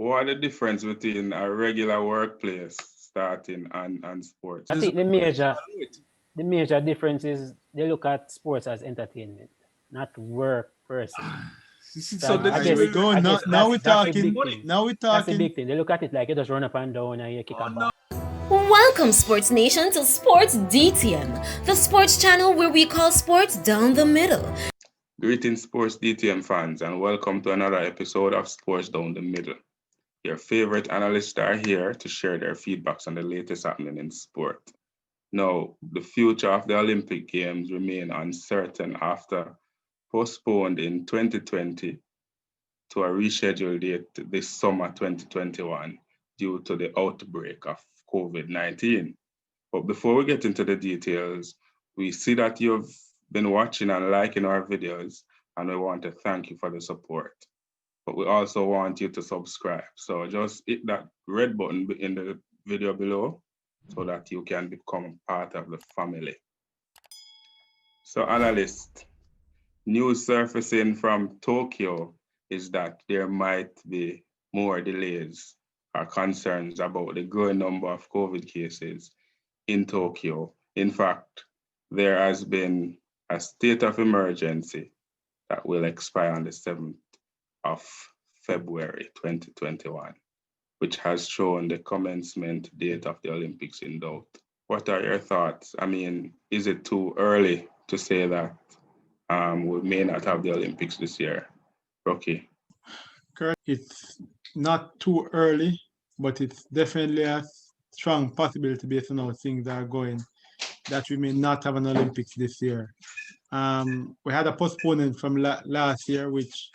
what are the difference between a regular workplace starting and sports? I think the major difference is they look at sports as entertainment, not work per se. So there we go. Now we're talking. Now we're That's the talking. big thing. They look at it like you just run up and down and you kick a ball. Welcome, Sports Nation, to Sports DTM, the sports channel where we call sports down the middle. Greetings, Sports DTM fans, and welcome to another episode of Sports Down the Middle. Your favorite analysts are here to share their feedbacks on the latest happening in sport. Now, the future of the Olympic Games remain uncertain after postponed in 2020 to a rescheduled date this summer 2021 due to the outbreak of COVID-19. But before we get into the details, we see that you've been watching and liking our videos, and we want to thank you for the support. But we also want you to subscribe. So just hit that red button in the video below so that you can become part of the family. So analyst, news surfacing from Tokyo is that there might be more delays or concerns about the growing number of COVID cases in Tokyo. In fact, there has been a state of emergency that will expire on the 7th of February 2021, which has shown the commencement date of the Olympics in doubt. What are your thoughts? I mean, is it too early to say that we may not have the Olympics this year? Rocky? Correct. It's not too early, but it's definitely a strong possibility based on how things are going that we may not have an Olympics this year. We had a postponement from last year, which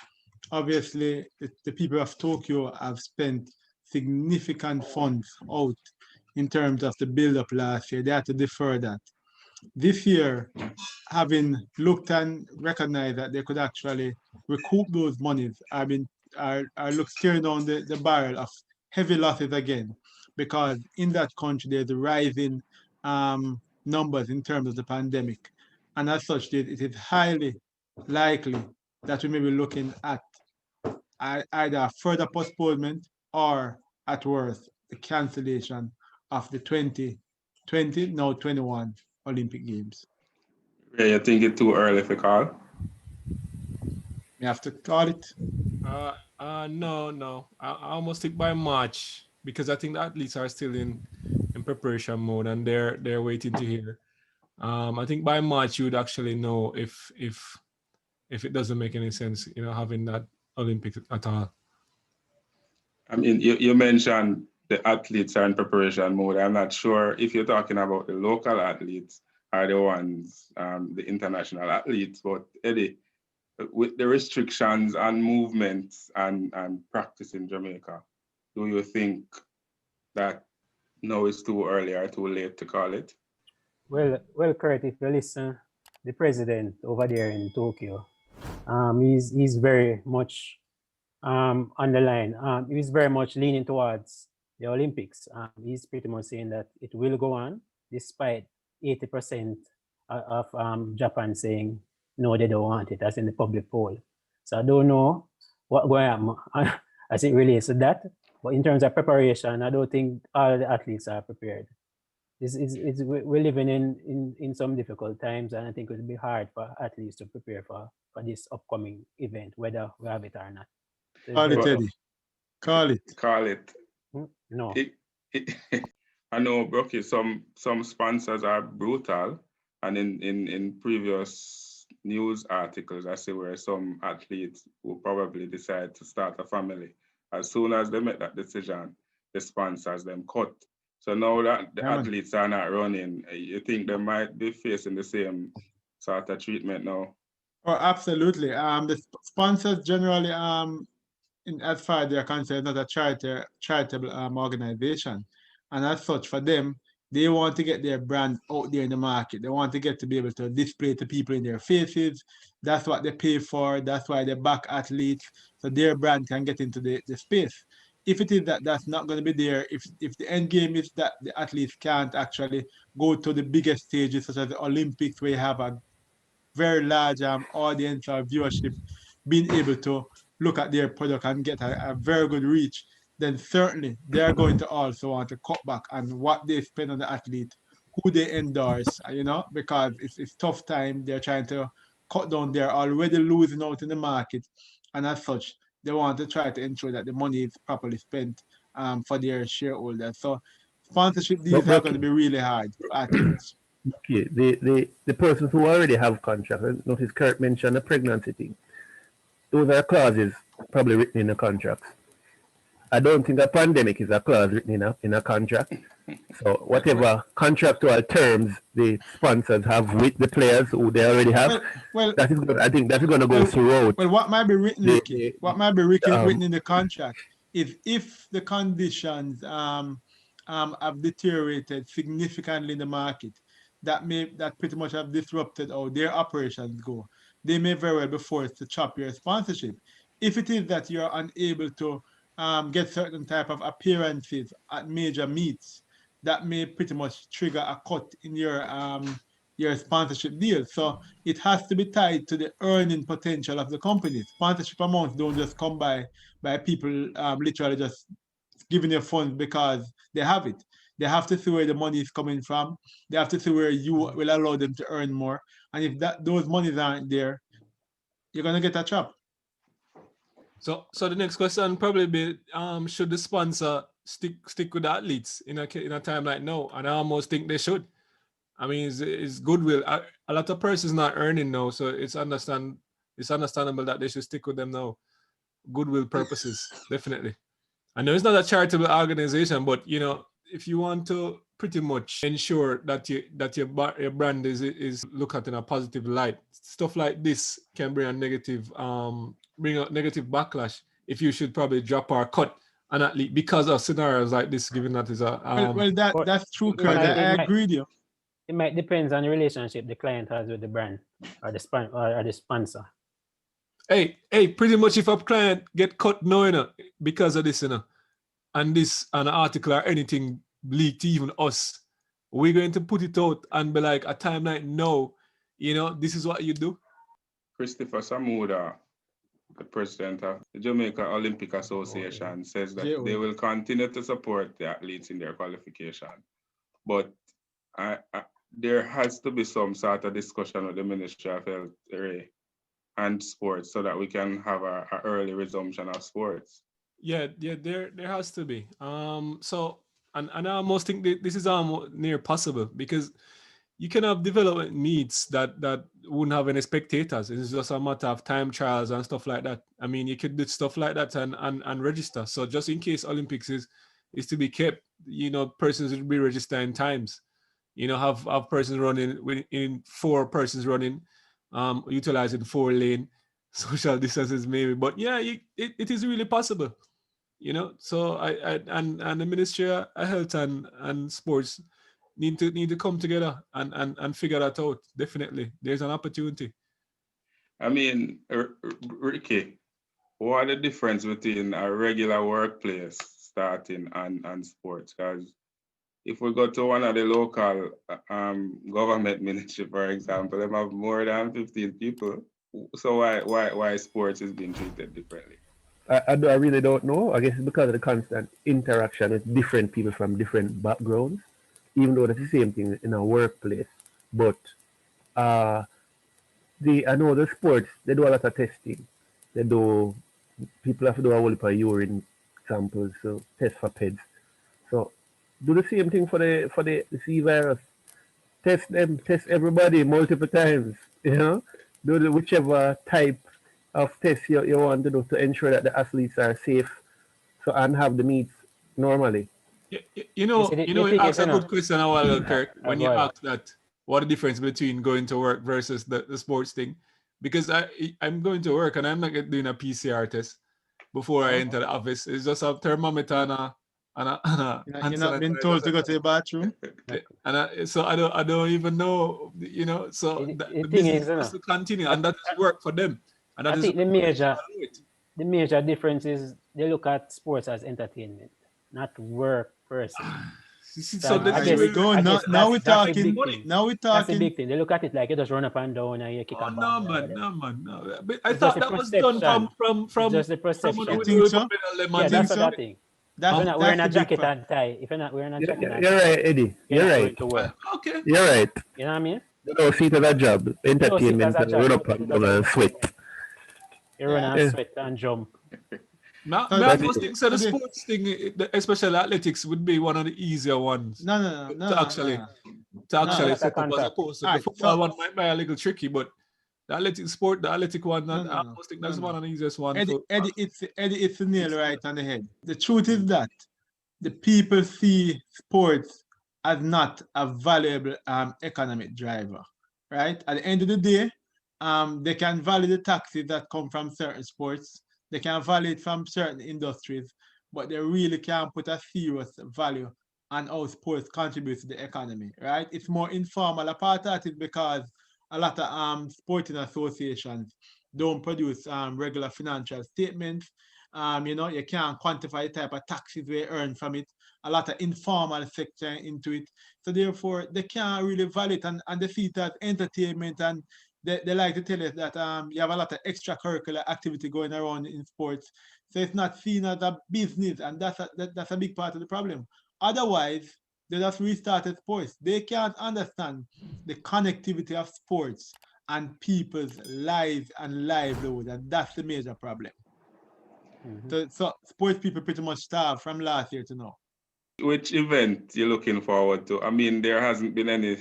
obviously the people of Tokyo have spent significant funds out in terms of the build-up last year. They had to defer that. This year, having looked and recognized that they could actually recoup those monies, I look staring down the barrel of heavy losses again, because in that country there's a rising numbers in terms of the pandemic. And as such, it is highly likely that we may be looking at either a further postponement or, at worst, the cancellation of the 2020, now 21 Olympic Games. Yeah, you think it's too early for call? You have to call it? No. I almost think by March, because I think the athletes are still in preparation mode and they're waiting to hear. I think by March you would actually know if it doesn't make any sense, having that Olympics at all. I mean, you mentioned the athletes are in preparation mode. I'm not sure if you're talking about the local athletes or the ones, the international athletes, but Eddie, with the restrictions on movements and practice in Jamaica, do you think that now it's too early or too late to call it? Well, Kurt, if you listen, the president over there in Tokyo, he's very much on the line. He's very much leaning towards the Olympics. He's pretty much saying that it will go on, despite 80% of Japan saying no, they don't want it, as in the public poll. So I don't know what going to happen as it relates to that. But in terms of preparation, I don't think all the athletes are prepared. We're living in some difficult times, and I think it will be hard for athletes to prepare for this upcoming event, whether we have it or not. So Call it, Eddie. Call it. Call it. No. I know, Brookie, some sponsors are brutal, and in previous news articles, I see where some athletes will probably decide to start a family. As soon as they make that decision, the sponsors them cut. So now that the athletes are not running, you think they might be facing the same sort of treatment now? Oh, absolutely. The sponsors generally, as far as they're concerned, not a charitable organization. And as such, for them, they want to get their brand out there in the market. They want to get to be able to display to people in their faces. That's what they pay for. That's why they back athletes, so their brand can get into the space. If it is that's not going to be there, if the end game is that the athletes can't actually go to the biggest stages, such as the Olympics, where you have a very large audience or viewership, being able to look at their product and get a very good reach, then certainly they are going to also want to cut back on what they spend on the athlete, who they endorse, because it's tough time. They're trying to cut down. They're already losing out in the market, and as such, they want to try to ensure that the money is properly spent for their shareholders. So sponsorship deals are going to be really hard for athletes. Okay, the persons who already have contracts, notice Kurt mentioned the pregnancy thing. Those are clauses probably written in the contracts. I don't think a pandemic is a clause written in a contract. So whatever contractual terms the sponsors have with the players who they already have, that is good. I think that's going to go throughout. Well, what might be written, Ricky, written in the contract is if the conditions have deteriorated significantly in the market, that pretty much have disrupted how their operations go, they may very well be forced to chop your sponsorship. If it is that you're unable to get certain type of appearances at major meets, that may pretty much trigger a cut in your sponsorship deal. So it has to be tied to the earning potential of the company. Sponsorship amounts don't just come by people literally just giving you funds because they have it. They have to see where the money is coming from. They have to see where you will allow them to earn more. And if those monies aren't there, you're gonna get a chop. So the next question probably be should the sponsor stick with the athletes in a time like now? And I almost think they should. I mean, it's goodwill. A lot of persons not earning now, so it's understandable that they should stick with them now. Goodwill purposes, definitely. I know it's not a charitable organization, but if you want to pretty much ensure that your brand is looked at in a positive light, stuff like this can bring a negative backlash. If you should probably drop or cut an athlete because of scenarios like this, given that is a that's true, Kurt. I agree with you. It might depend on the relationship the client has with the brand or the sponsor. Hey, pretty much if a client get cut now, because of this, and this an article or anything leaked to even us, we're going to put it out and be like, a time like no, this is what you do. Christopher Samuda, the president of the Jamaica Olympic Association, says that JOA. they will continue to support the athletes in their qualification. But there has to be some sort of discussion with the Ministry of Health and Sports so that we can have an early resumption of sports. Yeah, there has to be. So I almost think this is almost near possible, because you can have development meets that wouldn't have any spectators. It's just a matter of time trials and stuff like that. I mean, you could do stuff like that and register. So just in case Olympics is to be kept, persons will be registering times. Have persons running in 4 persons running, utilizing 4 lane, social distances maybe. But yeah, it is really possible. So I the Ministry of Health and Sports need to come together and figure that out. Definitely, there's an opportunity. I mean, Ricky, what are the difference between a regular workplace starting and sports? Because if we go to one of the local government ministry, for example, they have more than 15 people. So why sports is being treated differently? I really don't know. I guess it's because of the constant interaction with different people from different backgrounds, even though that's the same thing in a workplace. But I know the sports, they do a lot of testing. People have to do a whole heap of urine samples, so test for PEDs. So do the same thing for the C virus. Test everybody multiple times, Do whichever type of test you want to do to ensure that the athletes are safe, and have the meets normally. You asked a good question a while ago, Kirk, when you asked that, what the difference between going to work versus the sports thing. Because I'm going to work and I'm not doing a PCR test before I enter the office. It's just a thermometer and a You're not been told to go to the bathroom. So I don't even know, So the business has to continue, and that is work for them. And I think the major difference is they look at sports as entertainment, not work person. So there we go. Now we're talking. That's a big thing. They look at it like you just run up and down and you kick a ball. No, man. But I thought that was done from just the perception. You think so? Yeah, that's what I think. That's, If you're not that's wearing the a big jacket problem. and tie, if you're not wearing a jacket and You're tie, right, Eddie. you're You're not right. going to work. Okay. You're right. You know what I mean? You don't see it as a job. You don't see it as Entertainment a and job. run You up look at and it as down an and sweat. entertainment. You run Yeah. and Yeah. sweat and jump. May I first think, so the Eddie, sports thing, especially athletics, would be one of the easier ones no, to actually no. Lot set of up, as contact. opposed to All the right, football so one might be a little tricky, but the athletic one, no, I almost think that's one of the easiest one Eddie, to Eddie, it's the nail right on the head. The truth is that the people see sports as not a valuable economic driver, right? At the end of the day, they can value the taxes that come from certain sports. They can value it from certain industries, but they really can't put a serious value on how sports contributes to the economy, right? It's more informal. A part of that is because a lot of sporting associations don't produce regular financial statements. You can't quantify the type of taxes they earn from it. A lot of informal sector into it. So therefore, they can't really value it and they see it as entertainment and they like to tell us that you have a lot of extracurricular activity going around in sports. So it's not seen as a business, and that's a big part of the problem. Otherwise, they just restarted sports. They can't understand the connectivity of sports and people's lives and livelihood, and that's the major problem. So sports people pretty much starved from last year to now. Which event you looking forward to? I mean, there hasn't been any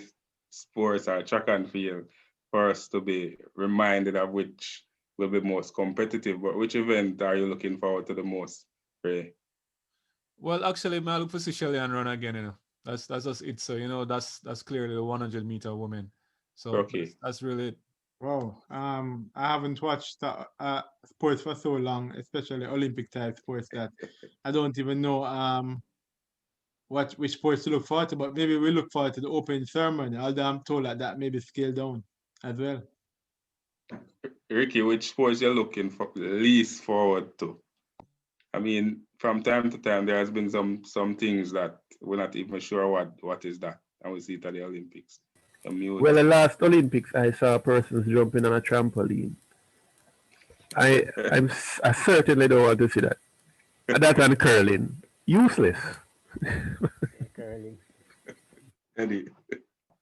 sports or track and field for us to be reminded of which will be most competitive, but which event are you looking forward to the most, Ray? Well, actually, I look for Sicilian run again. That's just it. So that's clearly the 100-meter woman. So Okay. that's really it. Wow. I haven't watched sports for so long, especially Olympic type sports, that I don't even know which sports to look forward to. But maybe we look forward to the opening ceremony. Although I'm told that maybe scale down as well. Ricky, which sports you're looking for least forward to? I mean, from time to time, there has been some things that we're not even sure what is that, and we see it at the Olympics. Well, the last Olympics, I saw persons jumping on a trampoline. I certainly don't want to see that. That and curling, useless. Curling. Eddie.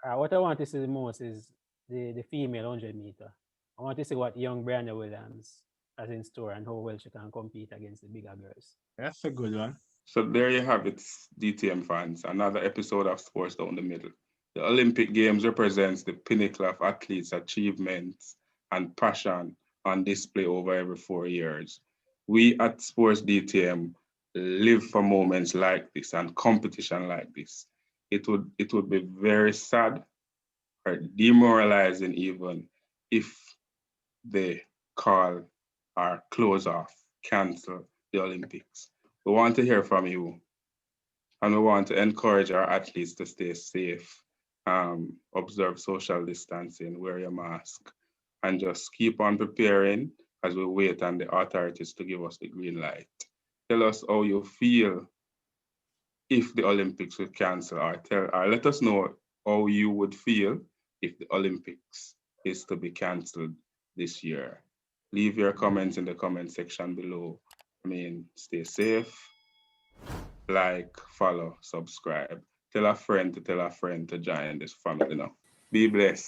What I want to see the most is the female 100-meter. I want to see what young Brianna Williams has in store and how well she can compete against the bigger girls. That's a good one. So there you have it, DTM fans. Another episode of Sports Down the Middle. The Olympic Games represents the pinnacle of athletes' achievements and passion on display over every 4 years. We at Sports DTM live for moments like this and competition like this. It would be very sad or demoralizing even if they call or close off, cancel the Olympics. We want to hear from you, and we want to encourage our athletes to stay safe, observe social distancing, wear your mask, and just keep on preparing as we wait on the authorities to give us the green light. Tell us how you feel if the Olympics would cancel, or let us know how you would feel if the Olympics is to be canceled this year. Leave your comments in the comment section below. I mean, stay safe, like, follow, subscribe. Tell a friend to join this family now. Be blessed.